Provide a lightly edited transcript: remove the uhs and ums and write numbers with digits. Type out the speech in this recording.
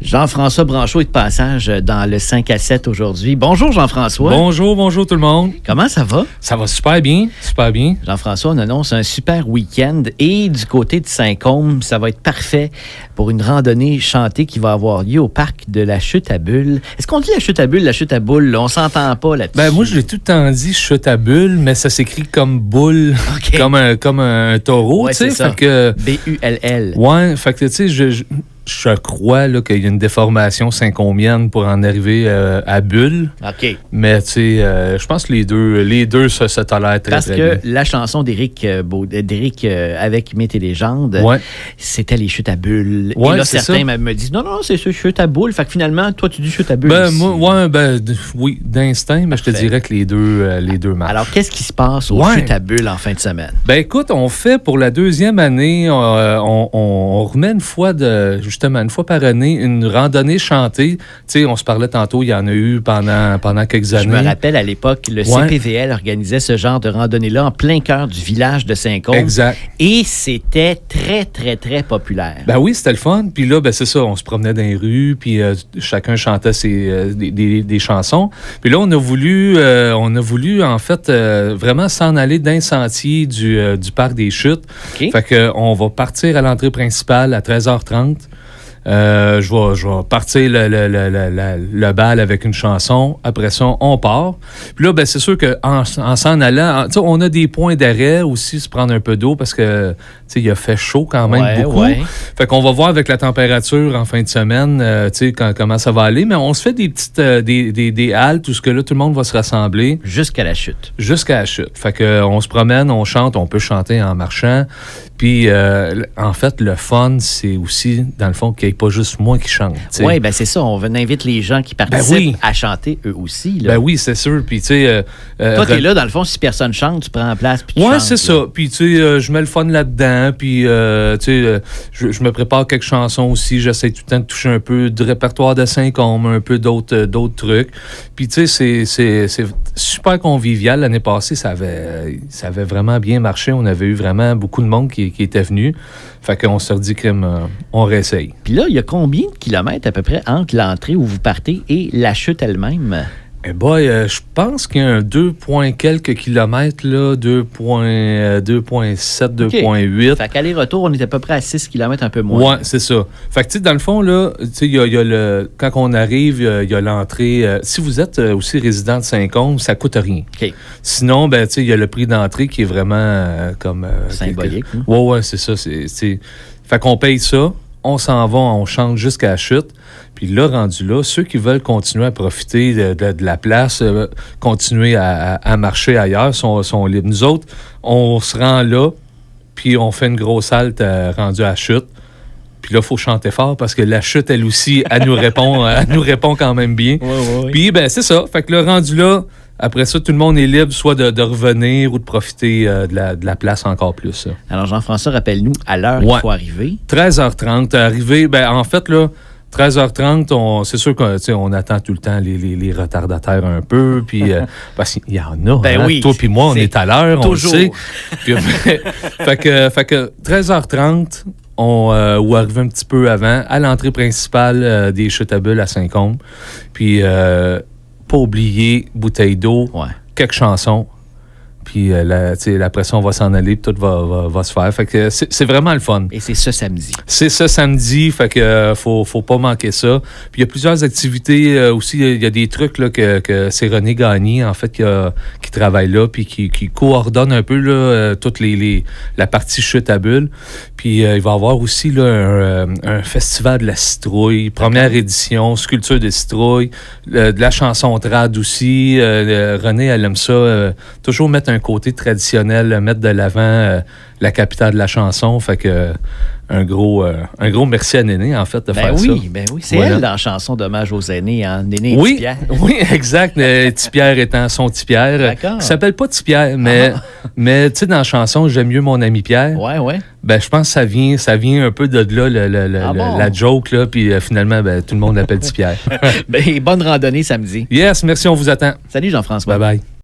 Jean-François Branchaud est de passage dans le 5 à 7 aujourd'hui. Bonjour Jean-François. Bonjour tout le monde. Comment ça va? Ça va super bien. Jean-François, on annonce un super week-end et du côté de Saint-Côme, ça va être parfait pour une randonnée chantée qui va avoir lieu au parc de la Chute à Bulles. Est-ce qu'on dit la Chute à Bulles, la Chute à Boules? On s'entend pas là-dessus. Ben moi, je l'ai tout le temps dit Chute à Bulles, mais ça s'écrit comme boule, okay. comme un taureau, ouais, tu sais. C'est ça. B-U-L-L. Ouais, fait que tu sais, je crois là, qu'il y a une déformation saint-cômienne pour en arriver à Bulle. OK. Mais tu sais, je pense que les deux se tolèrent très, Parce très que bien. la chanson d'Éric avec Mythes et légendes, Ouais. c'était les chutes à bulles. Ouais, et là, c'est certains ça. me disent non, c'est ce chute à boules. Fait que finalement, toi, tu dis chute à bulles. Ben, aussi. moi, oui, d'instinct, mais je te dirais que les deux marchent. Alors, qu'est-ce qui se passe aux chutes à bulles en fin de semaine? Ben écoute, on fait pour la deuxième année, on remet une fois par année, une randonnée chantée. Tu sais, on se parlait tantôt, il y en a eu pendant quelques années. Je me rappelle à l'époque, le CPVL organisait ce genre de randonnée-là en plein cœur du village de Saint-Côme. Exact. Et c'était très, très, très populaire. Ben oui, c'était le fun. Puis là, ben c'est ça, on se promenait dans les rues, puis chacun chantait des chansons. Puis là, on a voulu en fait, vraiment s'en aller d'un sentier du parc des Chutes. Okay. Fait qu'on va partir à l'entrée principale à 13h30. Je vais partir le bal avec une chanson. Après ça, on part. Puis là, ben, c'est sûr qu'en s'en allant, on a des points d'arrêt aussi, se prendre un peu d'eau parce que il a fait chaud quand même beaucoup. Ouais. Fait qu'on va voir avec la température en fin de semaine comment ça va aller. Mais on se fait des petites des haltes où ce que là, tout le monde va se rassembler. Jusqu'à la chute. Fait qu'on se promène, on chante, on peut chanter en marchant. Puis, en fait, le fun, c'est aussi, dans le fond, qu'il n'y ait pas juste moi qui chante. Oui, ben c'est ça. On invite les gens qui participent à chanter eux aussi. Là. Ben oui, c'est sûr. Puis, tu sais... toi, t'es là, dans le fond, si personne chante, tu prends en place puis tu chantes. Oui, c'est ça. Puis, tu sais, je mets le fun là-dedans. Puis, tu sais, je me prépare quelques chansons aussi. J'essaie tout le temps de toucher un peu de répertoire de Saint-Côme, un peu d'autres trucs. Puis, tu sais, c'est super convivial. L'année passée, ça avait vraiment bien marché. On avait eu vraiment beaucoup de monde qui était venu. Fait qu'on se dit on réessaye. Puis là, il y a combien de kilomètres à peu près entre l'entrée où vous partez et la chute elle-même? Eh boy, je pense qu'il y a un 2 point quelques kilomètres, là, 2.7, 2.8. Fait qu'aller-retour, on est à peu près à 6 kilomètres, un peu moins. Ouais, c'est ça. Fait que, tu sais, dans le fond, là, tu sais, quand on arrive, il y a l'entrée. Si vous êtes aussi résident de Saint-Côme, ça coûte rien. OK. Sinon, ben, tu sais, il y a le prix d'entrée qui est vraiment comme... symbolique. Ouais, c'est ça. Fait qu'on paye ça, on s'en va, on chante jusqu'à la chute. Puis là, rendu là, ceux qui veulent continuer à profiter de la place, continuer à marcher ailleurs, sont libres. Nous autres, on se rend là, puis on fait une grosse halte rendue à la chute. Puis là, il faut chanter fort parce que la chute, elle aussi, elle nous répond quand même bien. Ouais. Puis, ben, c'est ça. Fait que là, rendu là, après ça, tout le monde est libre soit de revenir ou de profiter de la place encore plus. Ça. Alors, Jean-François, rappelle-nous à l'heure qu'il faut arriver. 13h30, arriver, ben, en fait, là, 13h30, c'est sûr qu'on attend tout le temps les retardataires un peu, puis parce qu'il y en a. Ben oui, toi puis moi, on est à l'heure, toujours. On le sait. Puis, fait que 13h30, ou arriver un petit peu avant, à l'entrée principale des Chutes à Bulles à Saint-Côme. Puis, pas oublier bouteille d'eau, quelques chansons. Puis après ça, on va s'en aller, puis tout va se faire. Fait que c'est vraiment le fun. Et c'est ce samedi. C'est ce samedi, fait que faut pas manquer ça. Puis il y a plusieurs activités aussi. Il y a des trucs là, que c'est René Gagné, en fait, qui travaille là, puis qui coordonne un peu là, toute la partie chute à bulles. Puis il va y avoir aussi là, un festival de la citrouille, première édition, sculpture de citrouille, de la chanson trad aussi. René, elle aime ça, toujours mettre un côté traditionnel, mettre de l'avant la capitale de la chanson. Fait que un gros merci à Néné, en fait, de faire ça. Ben oui, c'est elle dans la chanson d'hommage aux aînés, hein? Néné et Tipierre. Oui, exact. Tipierre étant son Tipierre. D'accord. Il s'appelle pas Tipierre, mais tu sais, dans la chanson, j'aime mieux mon ami Pierre. Ouais. Ben, je pense que ça vient un peu de là, la joke, là, puis finalement, ben, tout le monde l'appelle Tipierre. Ben, bonne randonnée samedi. Yes, merci, on vous attend. Salut Jean-François. Bye-bye.